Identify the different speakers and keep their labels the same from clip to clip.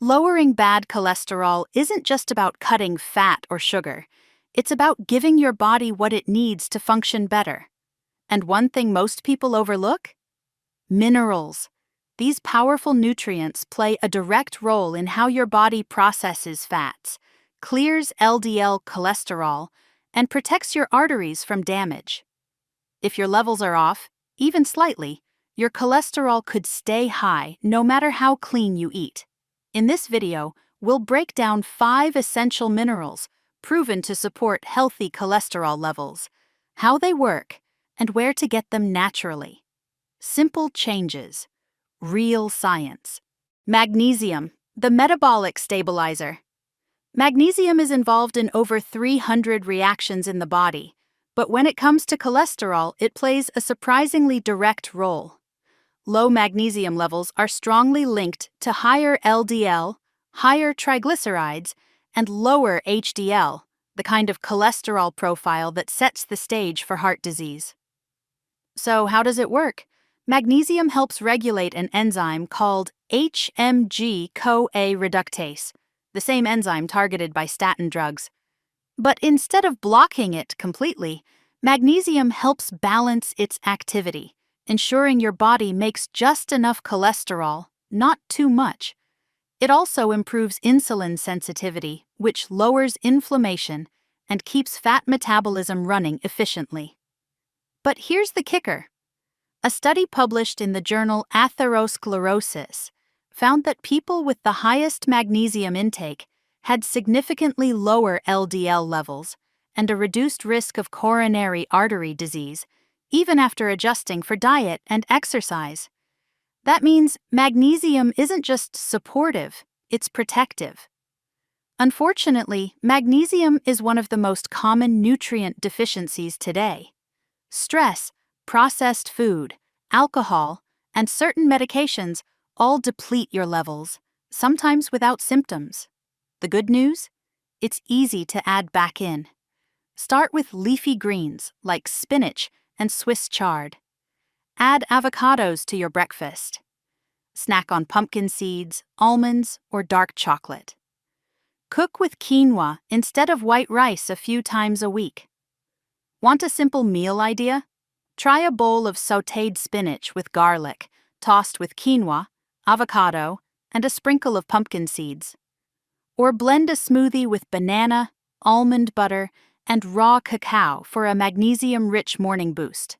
Speaker 1: Lowering bad cholesterol isn't just about cutting fat or sugar. It's about giving your body what it needs to function better. And one thing most people overlook? Minerals. These powerful nutrients play a direct role in how your body processes fats, clears LDL cholesterol, and protects your arteries from damage. If your levels are off, even slightly, your cholesterol could stay high no matter how clean you eat. In this video, we'll break down 5 essential minerals proven to support healthy cholesterol levels, how they work, and where to get them naturally. Simple changes. Real science. Magnesium, the metabolic stabilizer. Magnesium is involved in over 300 reactions in the body, but when it comes to cholesterol, it plays a surprisingly direct role. Low magnesium levels are strongly linked to higher LDL, higher triglycerides, and lower HDL, the kind of cholesterol profile that sets the stage for heart disease. So, how does it work? Magnesium helps regulate an enzyme called HMG-CoA reductase, the same enzyme targeted by statin drugs. But instead of blocking it completely, magnesium helps balance its activity, ensuring your body makes just enough cholesterol, not too much. It also improves insulin sensitivity, which lowers inflammation and keeps fat metabolism running efficiently. But here's the kicker. A study published in the journal Atherosclerosis found that people with the highest magnesium intake had significantly lower LDL levels and a reduced risk of coronary artery disease, even after adjusting for diet and exercise. That means magnesium isn't just supportive, it's protective. Unfortunately, magnesium is one of the most common nutrient deficiencies today. Stress, processed food, alcohol, and certain medications all deplete your levels, sometimes without symptoms. The good news? It's easy to add back in. Start with leafy greens like spinach and Swiss chard. Add avocados to your breakfast. Snack on pumpkin seeds, almonds, or dark chocolate. Cook with quinoa instead of white rice a few times a week. Want a simple meal idea? Try a bowl of sautéed spinach with garlic, tossed with quinoa, avocado, and a sprinkle of pumpkin seeds. Or blend a smoothie with banana, almond butter, and raw cacao for a magnesium-rich morning boost.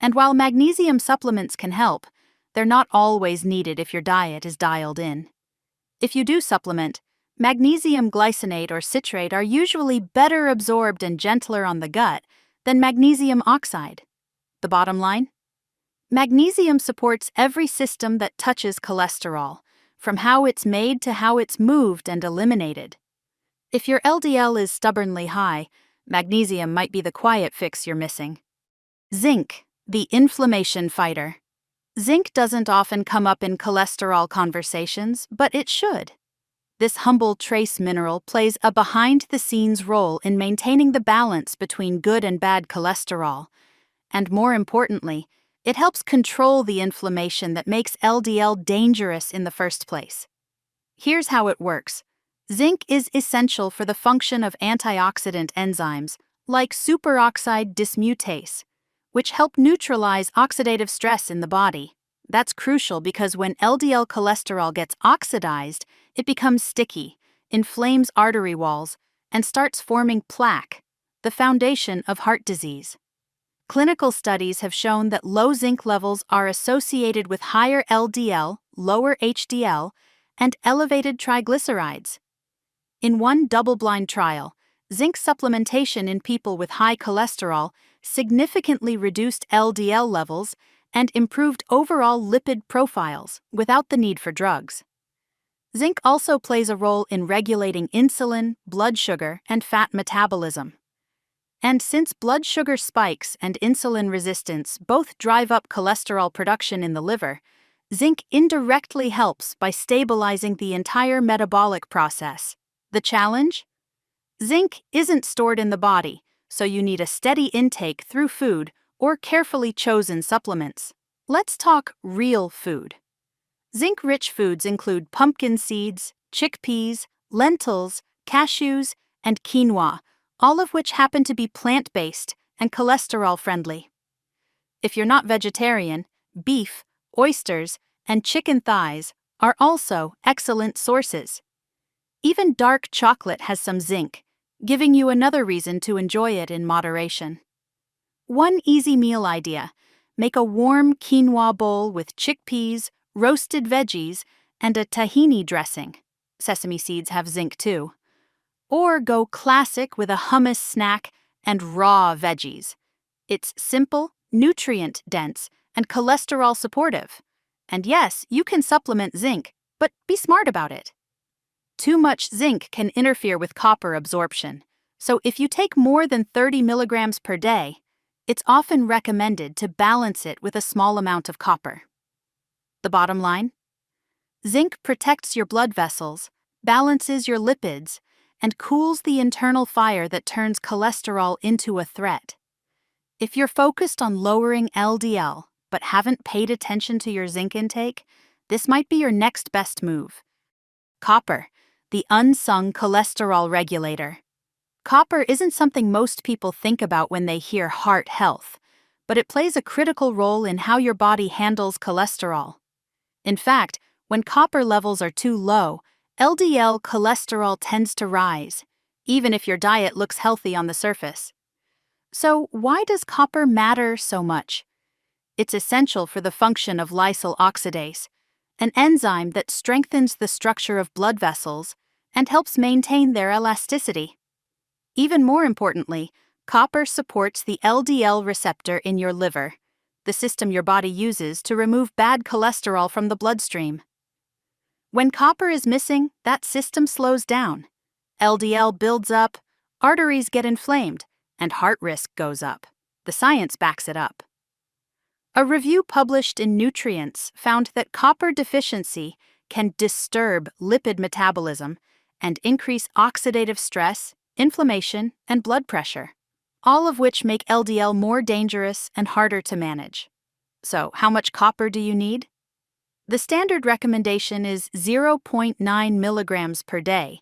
Speaker 1: And while magnesium supplements can help, they're not always needed if your diet is dialed in. If you do supplement, magnesium glycinate or citrate are usually better absorbed and gentler on the gut than magnesium oxide. The bottom line? Magnesium supports every system that touches cholesterol, from how it's made to how it's moved and eliminated. If your LDL is stubbornly high, magnesium might be the quiet fix you're missing. Zinc, the inflammation fighter. Zinc doesn't often come up in cholesterol conversations, but it should. This humble trace mineral plays a behind-the-scenes role in maintaining the balance between good and bad cholesterol. And more importantly, it helps control the inflammation that makes LDL dangerous in the first place. Here's how it works. Zinc is essential for the function of antioxidant enzymes, like superoxide dismutase, which help neutralize oxidative stress in the body. That's crucial because when LDL cholesterol gets oxidized, it becomes sticky, inflames artery walls, and starts forming plaque, the foundation of heart disease. Clinical studies have shown that low zinc levels are associated with higher LDL, lower HDL, and elevated triglycerides. In one double-blind trial, zinc supplementation in people with high cholesterol significantly reduced LDL levels and improved overall lipid profiles without the need for drugs. Zinc also plays a role in regulating insulin, blood sugar, and fat metabolism. And since blood sugar spikes and insulin resistance both drive up cholesterol production in the liver, zinc indirectly helps by stabilizing the entire metabolic process. The challenge? Zinc isn't stored in the body, so you need a steady intake through food or carefully chosen supplements. Let's talk real food. Zinc-rich foods include pumpkin seeds, chickpeas, lentils, cashews, and quinoa, all of which happen to be plant-based and cholesterol-friendly. If you're not vegetarian, beef, oysters, and chicken thighs are also excellent sources. Even dark chocolate has some zinc, giving you another reason to enjoy it in moderation. One easy meal idea: make a warm quinoa bowl with chickpeas, roasted veggies, and a tahini dressing. Sesame seeds have zinc too. Or go classic with a hummus snack and raw veggies. It's simple, nutrient-dense, and cholesterol-supportive. And yes, you can supplement zinc, but be smart about it. Too much zinc can interfere with copper absorption, so if you take more than 30 milligrams per day, it's often recommended to balance it with a small amount of copper. The bottom line? Zinc protects your blood vessels, balances your lipids, and cools the internal fire that turns cholesterol into a threat. If you're focused on lowering LDL but haven't paid attention to your zinc intake, this might be your next best move. Copper, the unsung cholesterol regulator. Copper isn't something most people think about when they hear heart health, but it plays a critical role in how your body handles cholesterol. In fact, when copper levels are too low, LDL cholesterol tends to rise, even if your diet looks healthy on the surface. So, why does copper matter so much? It's essential for the function of lysyl oxidase, an enzyme that strengthens the structure of blood vessels and helps maintain their elasticity. Even more importantly, copper supports the LDL receptor in your liver, the system your body uses to remove bad cholesterol from the bloodstream. When copper is missing, that system slows down. LDL builds up, arteries get inflamed, and heart risk goes up. The science backs it up. A review published in Nutrients found that copper deficiency can disturb lipid metabolism and increase oxidative stress, inflammation, and blood pressure, all of which make LDL more dangerous and harder to manage. So, how much copper do you need? The standard recommendation is 0.9 milligrams per day,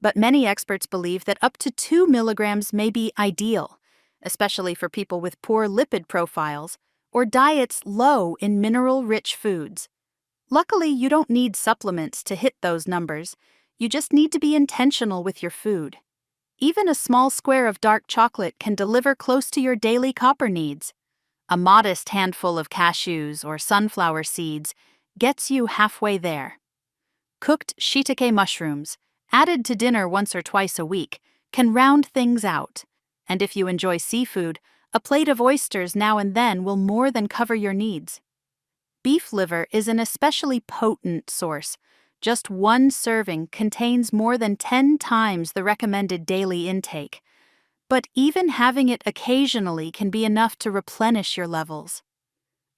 Speaker 1: but many experts believe that up to 2 milligrams may be ideal, especially for people with poor lipid profiles or diets low in mineral-rich foods. Luckily, you don't need supplements to hit those numbers. You just need to be intentional with your food. Even a small square of dark chocolate can deliver close to your daily copper needs. A modest handful of cashews or sunflower seeds gets you halfway there. Cooked shiitake mushrooms, added to dinner once or twice a week, can round things out. And if you enjoy seafood, a plate of oysters now and then will more than cover your needs. Beef liver is an especially potent source. Just one serving contains more than 10 times the recommended daily intake. But even having it occasionally can be enough to replenish your levels.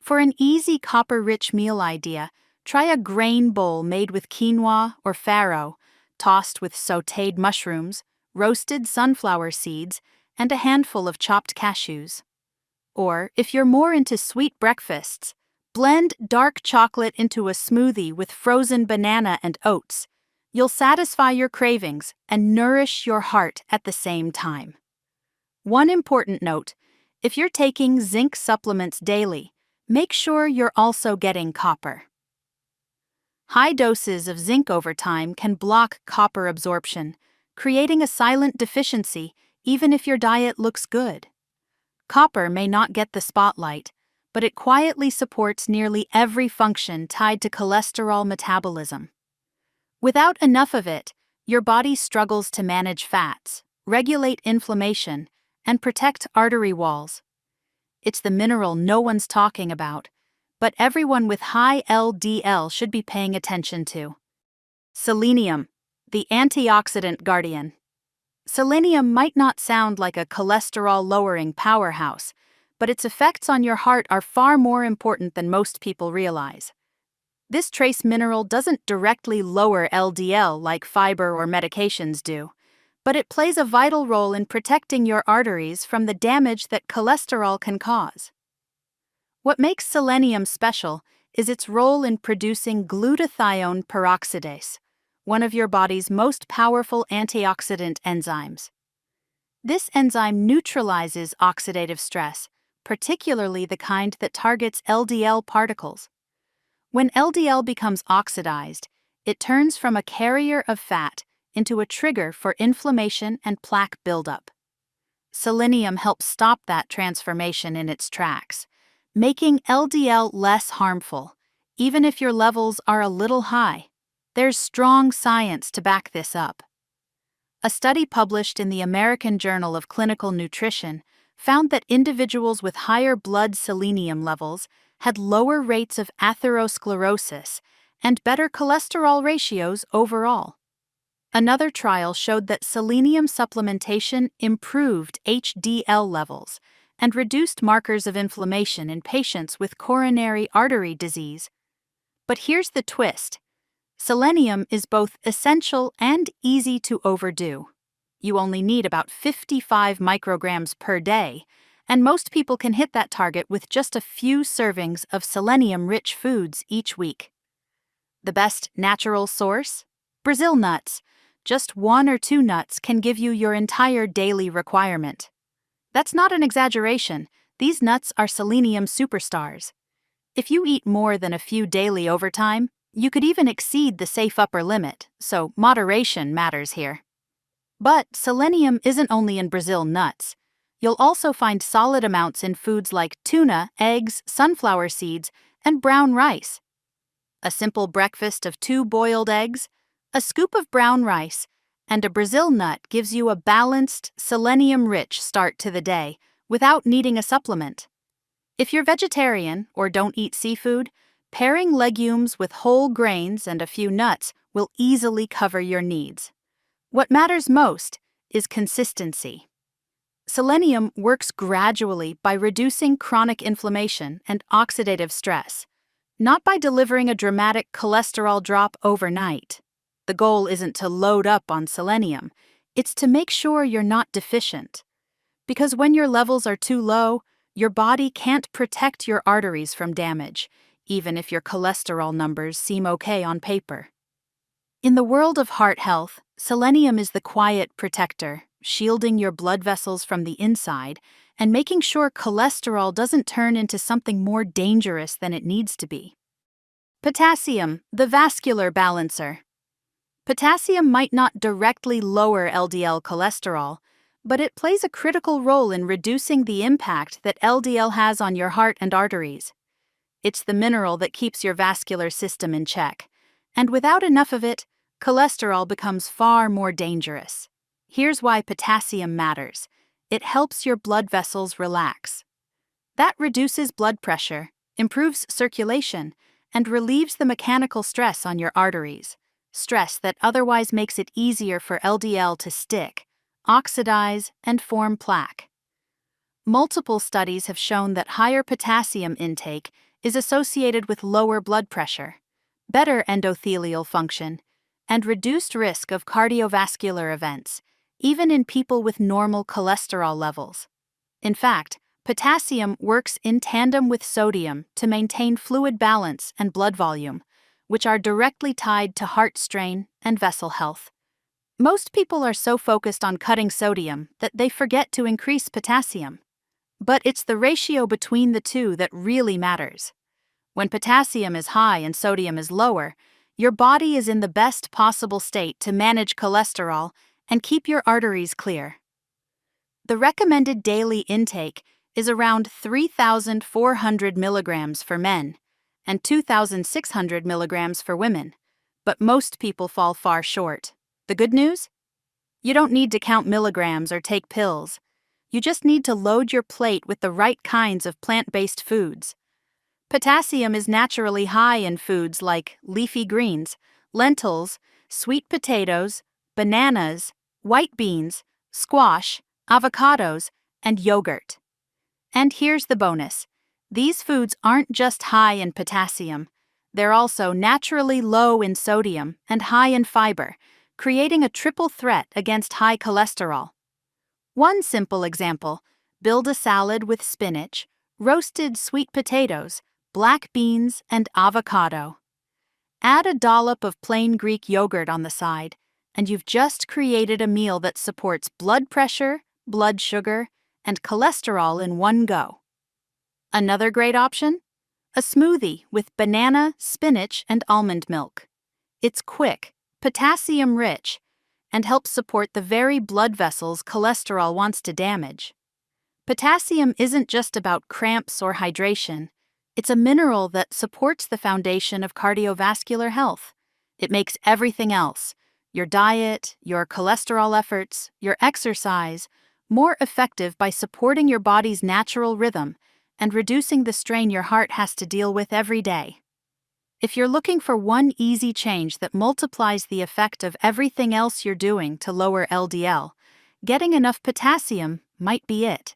Speaker 1: For an easy copper-rich meal idea, try a grain bowl made with quinoa or farro, tossed with sautéed mushrooms, roasted sunflower seeds, and a handful of chopped cashews. Or, if you're more into sweet breakfasts, blend dark chocolate into a smoothie with frozen banana and oats. You'll satisfy your cravings and nourish your heart at the same time. One important note: if you're taking zinc supplements daily, make sure you're also getting copper. High doses of zinc over time can block copper absorption, creating a silent deficiency even if your diet looks good. Copper may not get the spotlight, but it quietly supports nearly every function tied to cholesterol metabolism. Without enough of it, your body struggles to manage fats, regulate inflammation, and protect artery walls. It's the mineral no one's talking about, but everyone with high LDL should be paying attention to. Selenium, the antioxidant guardian. Selenium might not sound like a cholesterol-lowering powerhouse, but its effects on your heart are far more important than most people realize. This trace mineral doesn't directly lower LDL like fiber or medications do, but it plays a vital role in protecting your arteries from the damage that cholesterol can cause. What makes selenium special is its role in producing glutathione peroxidase, one of your body's most powerful antioxidant enzymes. This enzyme neutralizes oxidative stress, particularly the kind that targets LDL particles. When LDL becomes oxidized, it turns from a carrier of fat into a trigger for inflammation and plaque buildup. Selenium helps stop that transformation in its tracks, making LDL less harmful, even if your levels are a little high. There's strong science to back this up. A study published in the American Journal of Clinical Nutrition found that individuals with higher blood selenium levels had lower rates of atherosclerosis and better cholesterol ratios overall. Another trial showed that selenium supplementation improved HDL levels and reduced markers of inflammation in patients with coronary artery disease. But here's the twist. Selenium is both essential and easy to overdo. You only need about 55 micrograms per day, and most people can hit that target with just a few servings of selenium-rich foods each week. The best natural source? Brazil nuts. Just 1 or 2 nuts can give you your entire daily requirement. That's not an exaggeration. These nuts are selenium superstars. If you eat more than a few daily over time, you could even exceed the safe upper limit, so moderation matters here. But selenium isn't only in Brazil nuts. You'll also find solid amounts in foods like tuna, eggs, sunflower seeds, and brown rice. A simple breakfast of 2 boiled eggs, a scoop of brown rice, and a Brazil nut gives you a balanced, selenium-rich start to the day without needing a supplement. If you're vegetarian or don't eat seafood, pairing legumes with whole grains and a few nuts will easily cover your needs. What matters most is consistency. Selenium works gradually by reducing chronic inflammation and oxidative stress, not by delivering a dramatic cholesterol drop overnight. The goal isn't to load up on selenium, it's to make sure you're not deficient. Because when your levels are too low, your body can't protect your arteries from damage, even if your cholesterol numbers seem okay on paper. In the world of heart health, selenium is the quiet protector, shielding your blood vessels from the inside and making sure cholesterol doesn't turn into something more dangerous than it needs to be. Potassium, the vascular balancer. Potassium might not directly lower LDL cholesterol, but it plays a critical role in reducing the impact that LDL has on your heart and arteries. It's the mineral that keeps your vascular system in check, and without enough of it, cholesterol becomes far more dangerous. Here's why potassium matters. It helps your blood vessels relax. That reduces blood pressure, improves circulation, and relieves the mechanical stress on your arteries, stress that otherwise makes it easier for LDL to stick, oxidize, and form plaque. Multiple studies have shown that higher potassium intake is associated with lower blood pressure, better endothelial function, and reduced risk of cardiovascular events, even in people with normal cholesterol levels. In fact, potassium works in tandem with sodium to maintain fluid balance and blood volume, which are directly tied to heart strain and vessel health. Most people are so focused on cutting sodium that they forget to increase potassium. But it's the ratio between the two that really matters. When potassium is high and sodium is lower, your body is in the best possible state to manage cholesterol and keep your arteries clear. The recommended daily intake is around 3,400 milligrams for men and 2,600 milligrams for women, but most people fall far short. The good news? You don't need to count milligrams or take pills. You just need to load your plate with the right kinds of plant-based foods. Potassium is naturally high in foods like leafy greens, lentils, sweet potatoes, bananas, white beans, squash, avocados, and yogurt. And here's the bonus. These foods aren't just high in potassium. They're also naturally low in sodium and high in fiber, creating a triple threat against high cholesterol. One simple example: build a salad with spinach, roasted sweet potatoes, black beans, and avocado. Add a dollop of plain Greek yogurt on the side, and you've just created a meal that supports blood pressure, blood sugar, and cholesterol in one go. Another great option? A smoothie with banana, spinach, and almond milk. It's quick, potassium-rich, and helps support the very blood vessels cholesterol wants to damage. Potassium isn't just about cramps or hydration. It's a mineral that supports the foundation of cardiovascular health. It makes everything else, your diet, your cholesterol efforts, your exercise, more effective by supporting your body's natural rhythm and reducing the strain your heart has to deal with every day. If you're looking for one easy change that multiplies the effect of everything else you're doing to lower LDL, getting enough potassium might be it.